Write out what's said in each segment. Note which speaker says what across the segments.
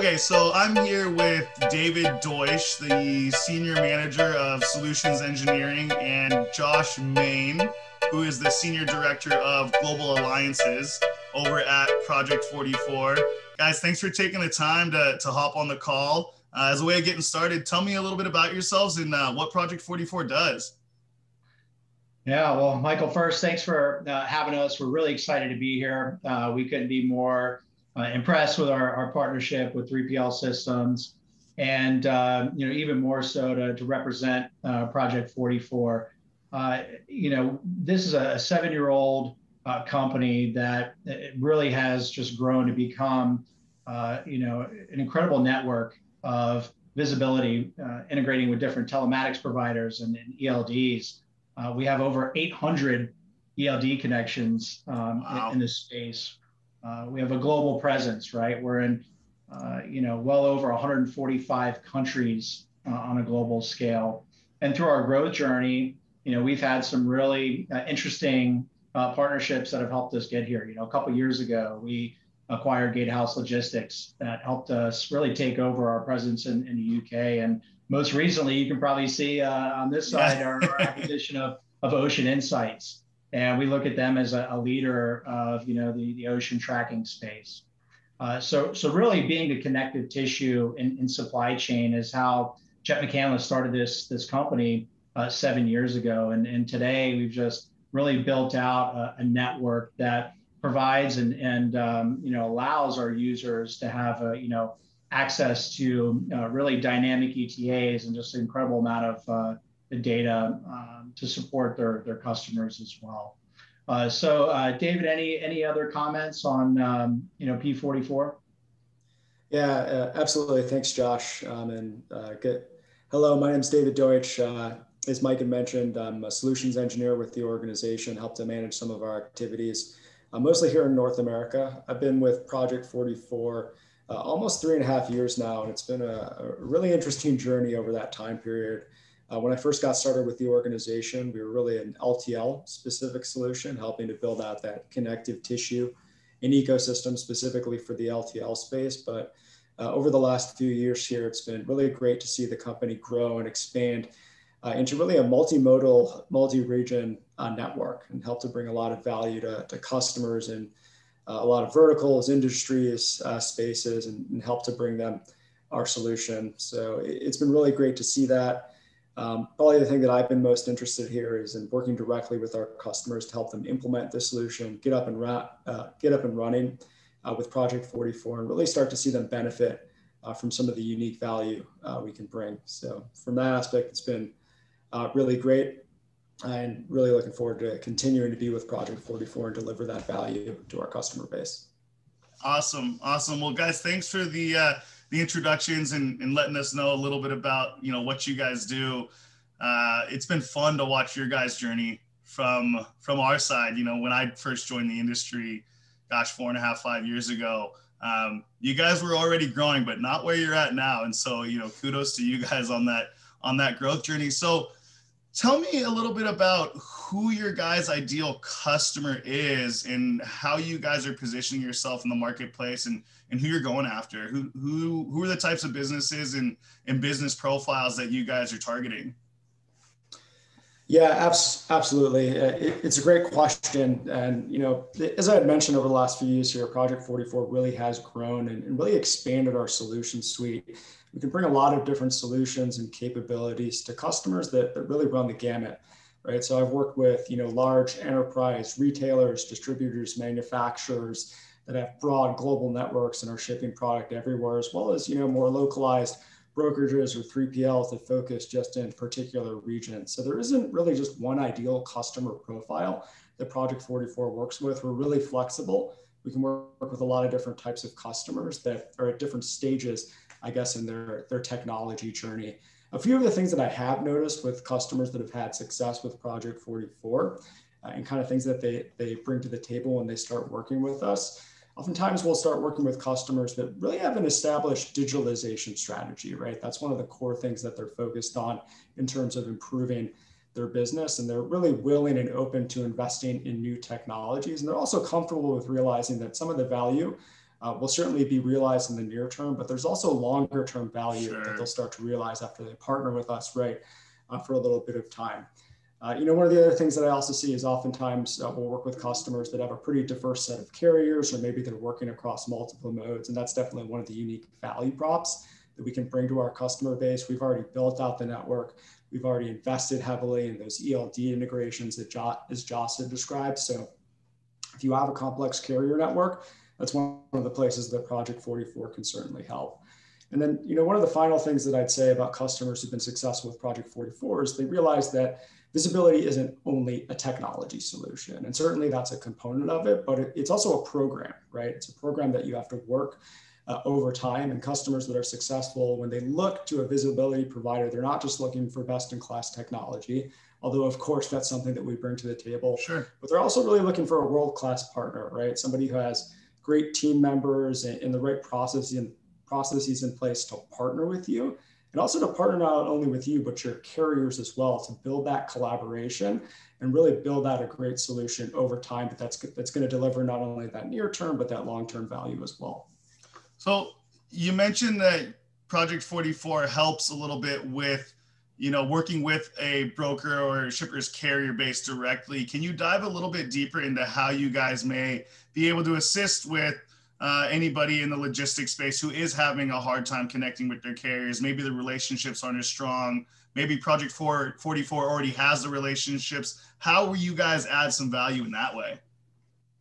Speaker 1: Okay, so I'm here with David Deutsch, the Senior Manager of Solutions Engineering, and Josh Main, who is the Senior Director of Global Alliances over at Project 44. Guys, thanks for taking the time to hop on the call. As a way of getting started, tell me a little bit about yourselves and what Project 44 does.
Speaker 2: Yeah, well, Michael, first, thanks for having us. We're really excited to be here. We couldn't be more impressed with our partnership with 3PL Systems, and even more so to represent Project 44. This is a 7-year-old company that really has just grown to become an incredible network of visibility, integrating with different telematics providers and ELDs. We have over 800 ELD connections
Speaker 1: Wow.
Speaker 2: in this space. We have a global presence, right? We're in, well over 145 countries on a global scale. And through our growth journey, we've had some really interesting partnerships that have helped us get here. A couple of years ago, we acquired Gatehouse Logistics that helped us really take over our presence in the UK. And most recently, you can probably see on this
Speaker 1: Yeah.
Speaker 2: side our acquisition of Ocean Insights. And we look at them as a leader of the ocean tracking space. So really being the connective tissue in supply chain is how Chet McCandless started this company 7 years ago. And today we've just really built out a network that provides and allows our users to have access to really dynamic ETAs and just an incredible amount of the data to support their customers as well. So David, any other comments on P44?
Speaker 3: Yeah, absolutely. Thanks, Josh. Good. Hello, my name is David Deutsch. As Mike had mentioned, I'm a solutions engineer with the organization, help to manage some of our activities, mostly here in North America. I've been with Project 44 almost 3.5 years now, and it's been a really interesting journey over that time period. When I first got started with the organization, we were really an LTL specific solution, helping to build out that connective tissue and ecosystem specifically for the LTL space. But over the last few years here, it's been really great to see the company grow and expand into really a multimodal, multi-region network and help to bring a lot of value to customers and a lot of verticals, industries, spaces, and help to bring them our solution. So it's been really great to see that. Probably the thing that I've been most interested here is in working directly with our customers to help them implement this solution, get up and running with Project 44, and really start to see them benefit from some of the unique value we can bring. So from that aspect, it's been really great, and really looking forward to continuing to be with Project 44 and deliver that value to our customer base.
Speaker 1: Awesome. Well, guys, thanks for the introductions and letting us know a little bit about what you guys do. It's been fun to watch your guys' journey from our side. When I first joined the industry, gosh, 4.5, 5 years ago, you guys were already growing, but not where you're at now. And so kudos to you guys on that growth journey. So tell me a little bit about who your guys' ideal customer is and how you guys are positioning yourself in the marketplace and who you're going after. Who are the types of businesses and business profiles that you guys are targeting?
Speaker 3: Yeah, absolutely. It's a great question. And, as I had mentioned over the last few years here, Project 44 really has grown and really expanded our solution suite. We can bring a lot of different solutions and capabilities to customers that really run the gamut, right? So I've worked with, large enterprise retailers, distributors, manufacturers that have broad global networks and are shipping product everywhere, as well as, more localized brokerages or 3PLs that focus just in particular regions. So there isn't really just one ideal customer profile that Project 44 works with. We're really flexible. We can work with a lot of different types of customers that are at different stages, I guess, in their technology journey. A few of the things that I have noticed with customers that have had success with Project 44 and kind of things that they bring to the table when they start working with us. Oftentimes we'll start working with customers that really have an established digitalization strategy, right? That's one of the core things that they're focused on in terms of improving their business. And they're really willing and open to investing in new technologies. And they're also comfortable with realizing that some of the value will certainly be realized in the near term, but there's also longer term value
Speaker 1: Sure.
Speaker 3: that they'll start to realize after they partner with us, right, for a little bit of time. One of the other things that I also see is oftentimes we'll work with customers that have a pretty diverse set of carriers, or maybe they're working across multiple modes. And that's definitely one of the unique value props that we can bring to our customer base. We've already built out the network. We've already invested heavily in those ELD integrations that as Joss had described. So if you have a complex carrier network, that's one of the places that Project 44 can certainly help. And then, one of the final things that I'd say about customers who've been successful with Project 44 is they realize that visibility isn't only a technology solution. And certainly that's a component of it, but it's also a program, right? It's a program that you have to work over time. And customers that are successful, when they look to a visibility provider, they're not just looking for best in class technology, although of course that's something that we bring to the table.
Speaker 1: Sure.
Speaker 3: But they're also really looking for a world-class partner, right? Somebody who has great team members and the right processes in place to partner with you, and also to partner not only with you, but your carriers as well, to build that collaboration and really build out a great solution over time that's going to deliver not only that near term, but that long-term value as well.
Speaker 1: So you mentioned that Project 44 helps a little bit with, working with a broker or a shipper's carrier base directly. Can you dive a little bit deeper into how you guys may be able to assist with anybody in the logistics space who is having a hard time connecting with their carriers? Maybe the relationships aren't as strong. Maybe Project 44 already has the relationships. How will you guys add some value in that way?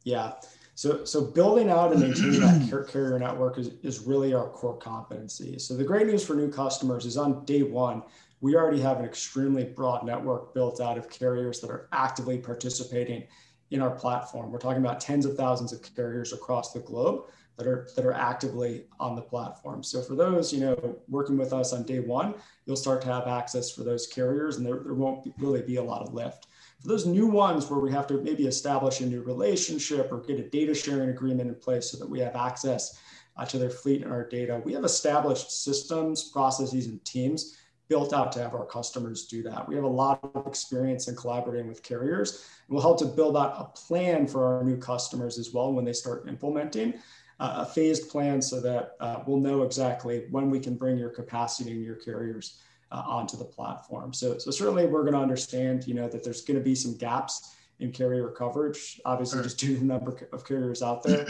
Speaker 3: Yeah. So building out and maintaining that carrier network is really our core competency. So the great news for new customers is on day one, we already have an extremely broad network built out of carriers that are actively participating in our platform. We're talking about tens of thousands of carriers across the globe that are actively on the platform. So for those, working with us on day one, you'll start to have access for those carriers, and there won't really be a lot of lift. For those new ones where we have to maybe establish a new relationship or get a data sharing agreement in place so that we have access to their fleet and our data, we have established systems, processes, and teams built out to have our customers do that. We have a lot of experience in collaborating with carriers, and we'll help to build out a plan for our new customers as well when they start implementing a phased plan, so that we'll know exactly when we can bring your capacity and your carriers onto the platform. So certainly we're going to understand, that there's going to be some gaps in carrier coverage, obviously. Sure. Just due to the number of carriers out there.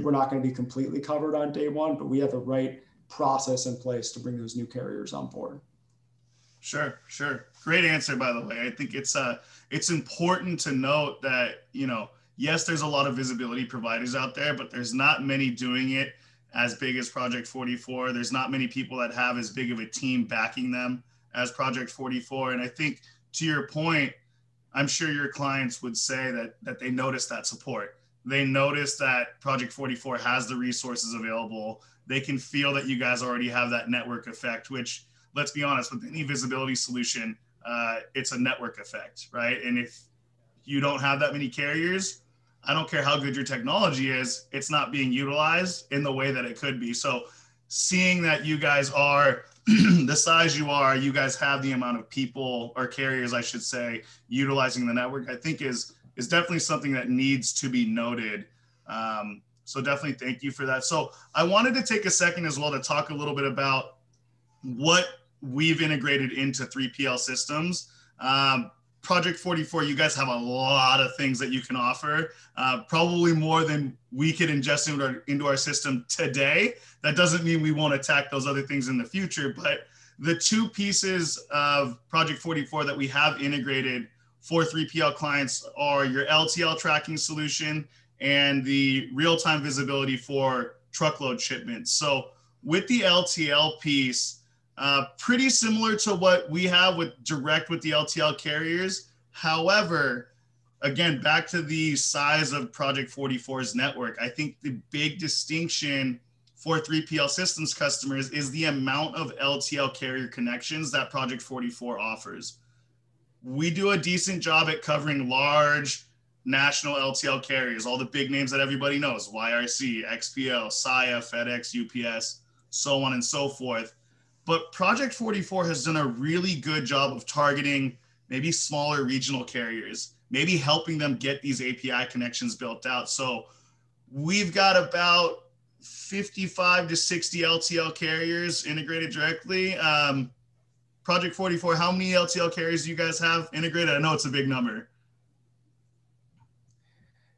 Speaker 3: We're not going to be completely covered on day one, but we have the right process in place to bring those new carriers on board.
Speaker 1: Sure. Great answer, by the way. I think it's important to note that, yes, there's a lot of visibility providers out there, but there's not many doing it as big as Project 44. There's not many people that have as big of a team backing them as Project 44. And I think, to your point, I'm sure your clients would say that they notice that support. They notice that Project 44 has the resources available. They can feel that you guys already have that network effect, which, let's be honest, with any visibility solution, it's a network effect, right? And if you don't have that many carriers, I don't care how good your technology is, it's not being utilized in the way that it could be. So seeing that you guys are the size you guys have the amount of people, or carriers, I should say, utilizing the network, I think is definitely something that needs to be noted. So definitely thank you for that. So I wanted to take a second as well to talk a little bit about what we've integrated into 3PL systems. Project 44, you guys have a lot of things that you can offer, probably more than we could ingest into our system today. That doesn't mean we won't attack those other things in the future, but the two pieces of Project 44 that we have integrated for 3PL clients are your LTL tracking solution and the real-time visibility for truckload shipments. So with the LTL piece, pretty similar to what we have with the LTL carriers. However, again, back to the size of Project 44's network, I think the big distinction for 3PL systems customers is the amount of LTL carrier connections that Project 44 offers. We do a decent job at covering large national LTL carriers, all the big names that everybody knows: YRC, XPO, Saia, FedEx, UPS, so on and so forth. But Project 44 has done a really good job of targeting maybe smaller regional carriers, maybe helping them get these API connections built out. So we've got about 55 to 60 LTL carriers integrated directly. Project 44, how many LTL carriers do you guys have integrated? I know it's a big number.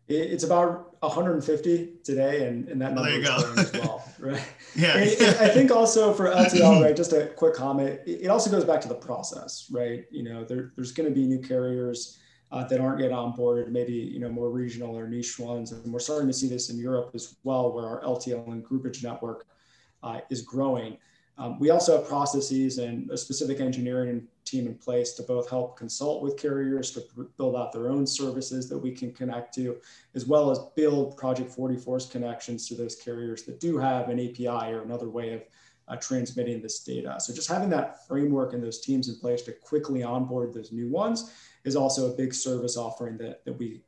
Speaker 3: It's about 150 today, and that number is growing as well, right?
Speaker 1: Yeah.
Speaker 3: And I think also for LTL, right, just a quick comment, it also goes back to the process, right? There's going to be new carriers that aren't yet onboarded, maybe, more regional or niche ones. And we're starting to see this in Europe as well, where our LTL and groupage network is growing. We also have processes and a specific engineering team in place to both help consult with carriers to build out their own services that we can connect to, as well as build Project 44's connections to those carriers that do have an API or another way of transmitting this data. So just having that framework and those teams in place to quickly onboard those new ones is also a big service offering that we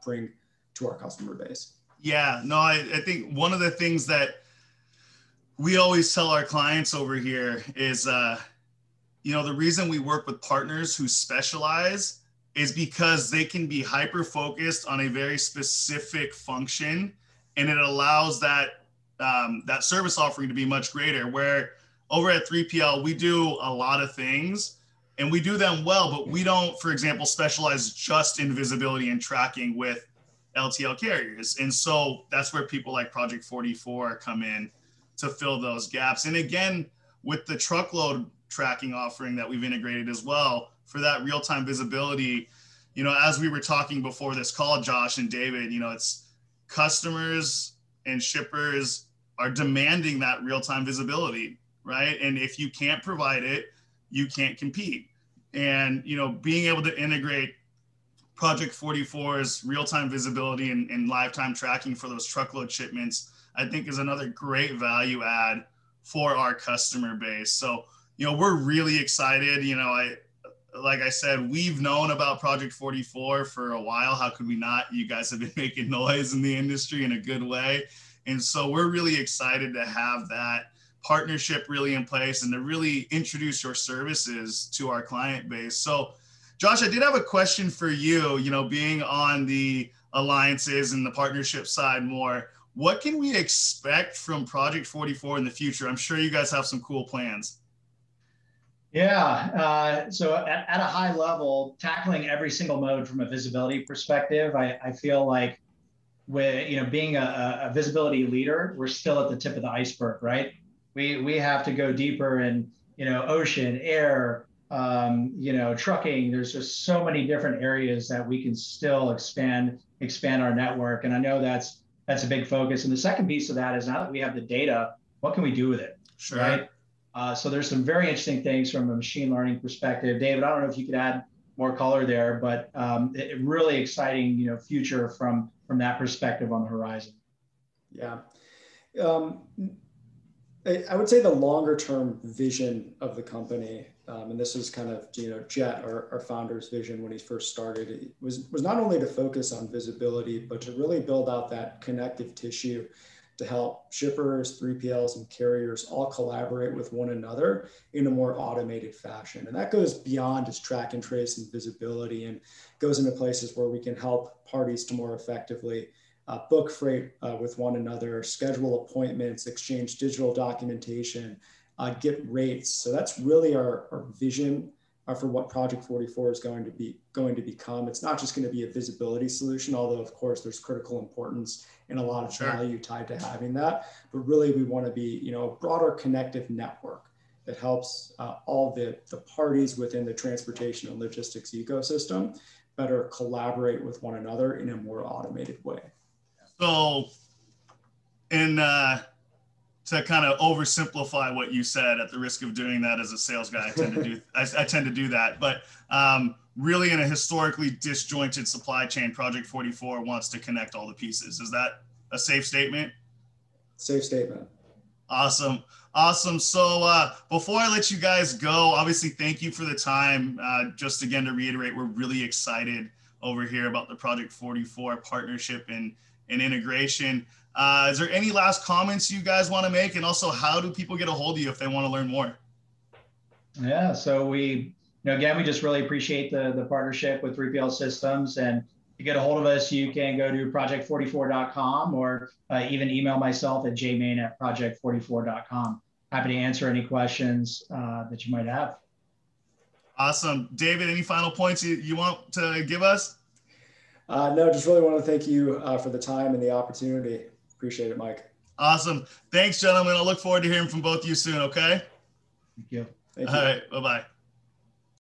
Speaker 3: bring to our customer base.
Speaker 1: Yeah, no, I think one of the things that we always tell our clients over here is, the reason we work with partners who specialize is because they can be hyper-focused on a very specific function, and it allows that service offering to be much greater. Where over at 3PL, we do a lot of things, and we do them well, but we don't, for example, specialize just in visibility and tracking with LTL carriers. And so that's where people like Project 44 come in to fill those gaps. And again, with the truckload tracking offering that we've integrated as well for that real-time visibility, as we were talking before this call, Josh and David, it's customers and shippers are demanding that real-time visibility, right? And if you can't provide it, you can't compete. And, being able to integrate Project 44's real-time visibility and lifetime tracking for those truckload shipments, I think is another great value add for our customer base. So, we're really excited. Like I said, we've known about Project 44 for a while. How could we not? You guys have been making noise in the industry in a good way. And so we're really excited to have that partnership really in place and to really introduce your services to our client base. So, Josh, I did have a question for you, being on the alliances and the partnership side more. What can we expect from Project 44 in the future? I'm sure you guys have some cool plans.
Speaker 2: Yeah. So at a high level, tackling every single mode from a visibility perspective, I feel like being a visibility leader, we're still at the tip of the iceberg, right? We have to go deeper in, ocean, air, trucking. There's just so many different areas that we can still expand our network. And I know that's a big focus. And the second piece of that is, now that we have the data, what can we do with it?
Speaker 1: Sure.
Speaker 2: Right? So there's some very interesting things from a machine learning perspective. David, I don't know if you could add more color there, but it really exciting, future from that perspective on the horizon.
Speaker 3: Yeah. I would say the longer term vision of the company, and this is kind of, Jet, our founder's vision when he first started, it was not only to focus on visibility, but to really build out that connective tissue to help shippers, 3PLs, and carriers all collaborate with one another in a more automated fashion. And that goes beyond just track and trace and visibility, and goes into places where we can help parties to more effectively book freight with one another, schedule appointments, exchange digital documentation, get rates. So that's really our vision for what Project 44 is going to become. It's not just going to be a visibility solution, although of course there's critical importance and a lot of value tied to having that. But really, we want to be, a broader connective network that helps all the parties within the transportation and logistics ecosystem better collaborate with one another in a more automated way.
Speaker 1: So, to kind of oversimplify what you said, at the risk of doing that as a sales guy, I tend to do that. But really, in a historically disjointed supply chain, Project 44 wants to connect all the pieces. Is that a safe statement?
Speaker 3: Safe statement.
Speaker 1: Awesome. So before I let you guys go, obviously, thank you for the time. Just again, to reiterate, we're really excited over here about the Project 44 partnership and integration. Is there any last comments you guys want to make? And also, how do people get a hold of you if they want to learn more?
Speaker 2: Yeah, so we just really appreciate the partnership with 3PL Systems. And to get a hold of us, you can go to project44.com or even email myself at jmain@project44.com. Happy to answer any questions that you might have.
Speaker 1: Awesome. David, any final points you want to give us?
Speaker 3: No, just really want to thank you for the time and the opportunity. Appreciate it, Mike.
Speaker 1: Awesome. Thanks, gentlemen. I'll look forward to hearing from both of you soon, okay?
Speaker 2: Thank you.
Speaker 3: Thank you.
Speaker 1: All right. Bye-bye.